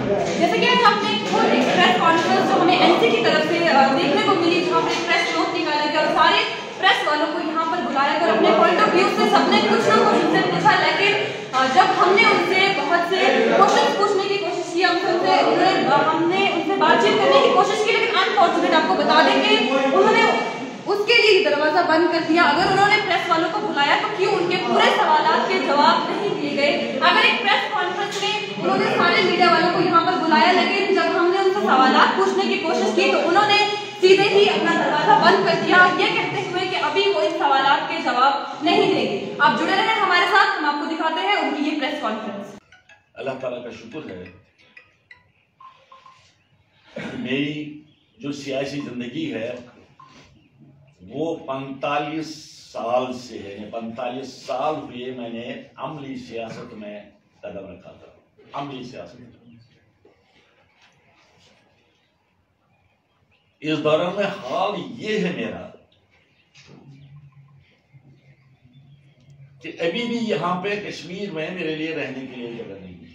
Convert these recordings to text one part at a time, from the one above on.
जैसे कि आज आपने खुद एक प्रेस कॉन्फ्रेंस जो हमें एनसी की तरफ से देखने को मिली, जहाँ पर प्रेस नोट निकाला गया और सारे प्रेस वालों को यहाँ पर बुलाया गया और अपने पॉइंट ऑफ व्यू से सबने कुछ ना कुछ उनसे पूछा। लेकिन जब हमने उनसे बहुत से क्वेश्चन पूछने की कोशिश की, हमने उनसे बातचीत करने की कोशिश की, लेकिन अनफॉर्चुनेट आपको बता दें कि उन्होंने उसके लिए दरवाजा बंद कर दिया। अगर उन्होंने प्रेस वालों को बुलाया तो क्यों उनके पूरे सवालात के जवाब नहीं दिए गए? अगर एक प्रेस कॉन्फ्रेंस में उन्होंने सारे मीडिया वालों को यहाँ पर बुलाया, लेकिन जब हमने उनसे सवालात पूछने की कोशिश की तो उन्होंने सीधे ही अपना दरवाजा बंद कर दिया, ये कहते हुए कि अभी वो इन सवालात के जवाब नहीं देंगे। आप जुड़े रहें हमारे साथ, हम आपको दिखाते हैं उनकी ये प्रेस कॉन्फ्रेंस। अल्लाह ताला का शुक्र है, मेरी जो सियासी जिंदगी है वो 45 साल से है। 45 साल हुए मैंने अमली सियासत में कदम रखा था। अमली सियासत इस दौरान में हाल ये है मेरा कि अभी भी यहां पे कश्मीर में मेरे लिए रहने के लिए जगह नहीं है।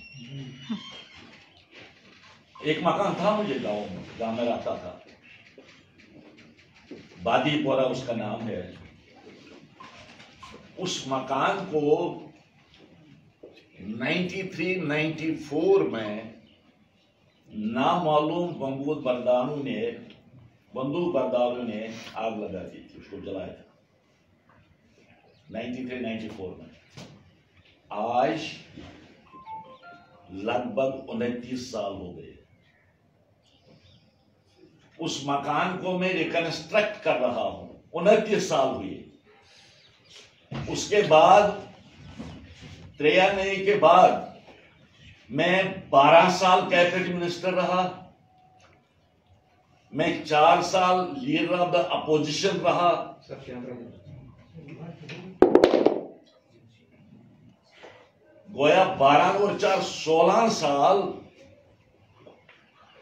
एक मकान था मुझे गांव में, जहां मैं रहता था, बादीपोरा उसका नाम है। उस मकान को 93-94 में नामालूम बंदूक बरदारों ने आग लगा दी थी, उसको जलाया था 93-94 में। आज लगभग 29 साल हो गए। उस मकान को मैं रिकंस्ट्रक्ट कर रहा हूं, 29 साल हुए। उसके बाद 93 के बाद मैं 12 साल कैबिनेट मिनिस्टर रहा, मैं 4 साल लीडर ऑफ द अपोजिशन रहा, गोया 12 और 4 16 साल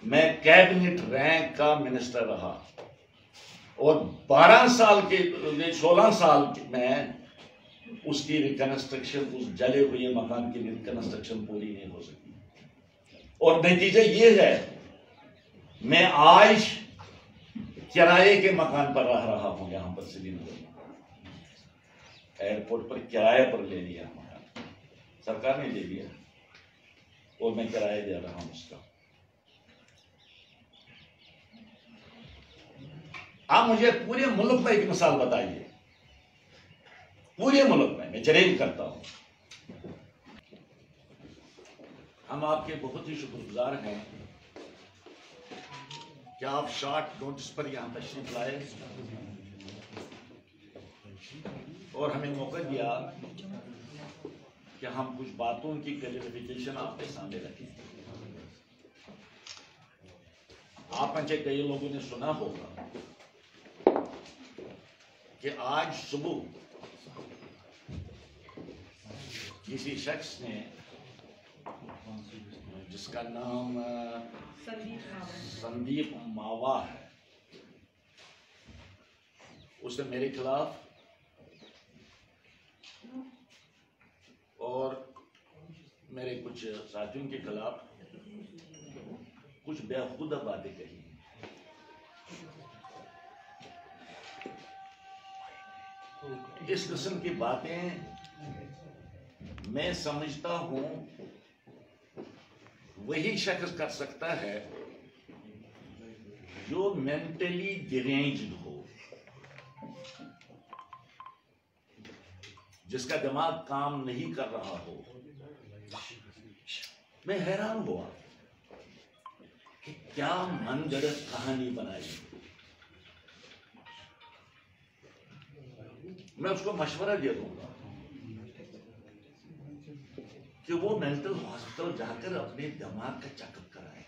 मैं कैबिनेट रैंक का मिनिस्टर रहा। और 12 साल के 16 साल में उसकी रिकंस्ट्रक्शन, उस जले हुए मकान की रिकंस्ट्रक्शन पूरी नहीं हो सकी। और नतीजा ये है, मैं आज किराए के मकान पर रह रहा हूं। यहां पर श्रीनगर एयरपोर्ट पर किराए पर ले लिया मकान, सरकार ने ले लिया और मैं किराया दे रहा हूं उसका। आप मुझे पूरे मुल्क में एक मिसाल बताइए, पूरे मुल्क में, मैं चैलेंज करता हूं। हम आपके बहुत ही शुक्रगुजार हैं कि आप शॉर्ट नोटिस पर यहां तशरीफ लाए और हमें मौका दिया कि हम कुछ बातों की क्लैरिफिकेशन आपके सामने रखें। आप में से कई लोगों ने सुना होगा कि आज सुबह किसी शख्स ने, जिसका नाम संदीप मावा है, उसने मेरे खिलाफ और मेरे कुछ साथियों के खिलाफ कुछ बेहुदा बातें कही। इस किस्म की बातें मैं समझता हूं वही शख्स कर सकता है जो मेंटली डिरेंज्ड हो, जिसका दिमाग काम नहीं कर रहा हो। मैं हैरान हुआ कि क्या मनगढ़ंत कहानी बनाई। मैं उसको मशवरा दे दूंगा कि वो मेंटल हॉस्पिटल जाकर अपने दिमाग का चेकअप कराए।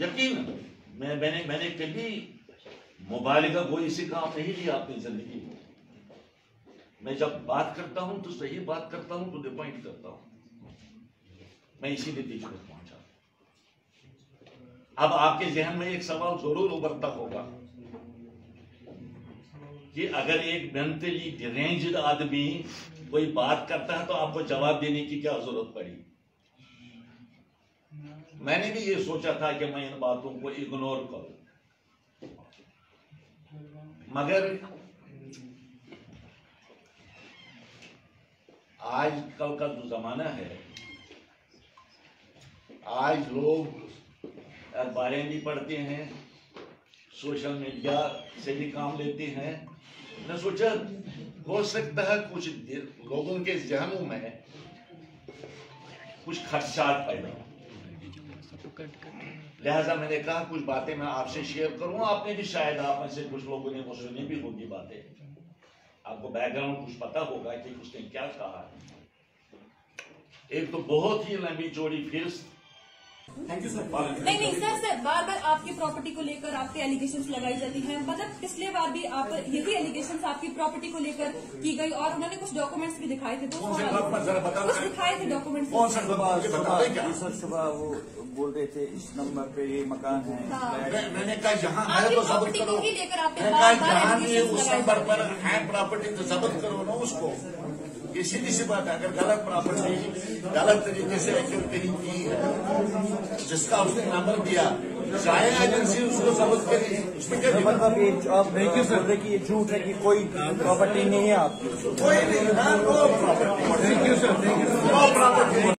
यकीन मैंने कभी मोबाइल का कोई इसी काम नहीं लिया अपनी जिंदगी में। मैं जब बात करता हूं तो सही बात करता हूं, टू द पॉइंट करता हूं। मैं इसी नतीजे पर पहुंचा। अब आपके जहन में एक सवाल जरूर उभरता होगा कि अगर एक मेंटली डिरेंज्ड आदमी कोई बात करता है तो आपको जवाब देने की क्या जरूरत पड़ी? मैंने भी ये सोचा था कि मैं इन बातों को इग्नोर करूं, मगर आज कल का जो जमाना है, आज लोग अखबारें भी पढ़ते हैं, सोशल मीडिया से भी काम लेते हैं। मैं सोचा हो सकता है कुछ लोगों के जहनों में कुछ खदशात पैदा हो, लिहाजा मैंने कहा कुछ बातें मैं आपसे शेयर करूं। आपने भी शायद आप में से कुछ लोगों ने वो सुनी भी होगी बातें, आपको बैकग्राउंड कुछ पता होगा कि उसने क्या कहा। एक तो बहुत ही लंबी चौड़ी फिर थैंक यू सर। नहीं सर बार बार आपकी प्रॉपर्टी को लेकर आपके एलिगेशंस लगाई जाती हैं। मतलब पिछले बार भी आप यही एलिगेशंस आपकी प्रॉपर्टी को लेकर की गई और उन्होंने कुछ डॉक्यूमेंट्स भी दिखाए थे। कुछ दिखाए थे डॉक्यूमेंट्स। सर सुबह वो बोल रहे थे इस नंबर पे ये मकान है। मैंने कहा जहाँ है तो जब्त करो, जहाँ भी उस नंबर पर है प्रॉपर्टी तो जब्त करो ना उसको। ये सीधी सी बात है। अगर गलत प्रॉपर्टी गलत तरीके से कहीं की है, जिसका उसने नंबर दिया, चाहे एजेंसी उसको जब्त करेगी, उसमें क्या मतलब ये आप बोल रहे कि ये झूठ है कि कोई प्रॉपर्टी नहीं है आपकी? कोई नहीं, नो प्रॉपर्टी।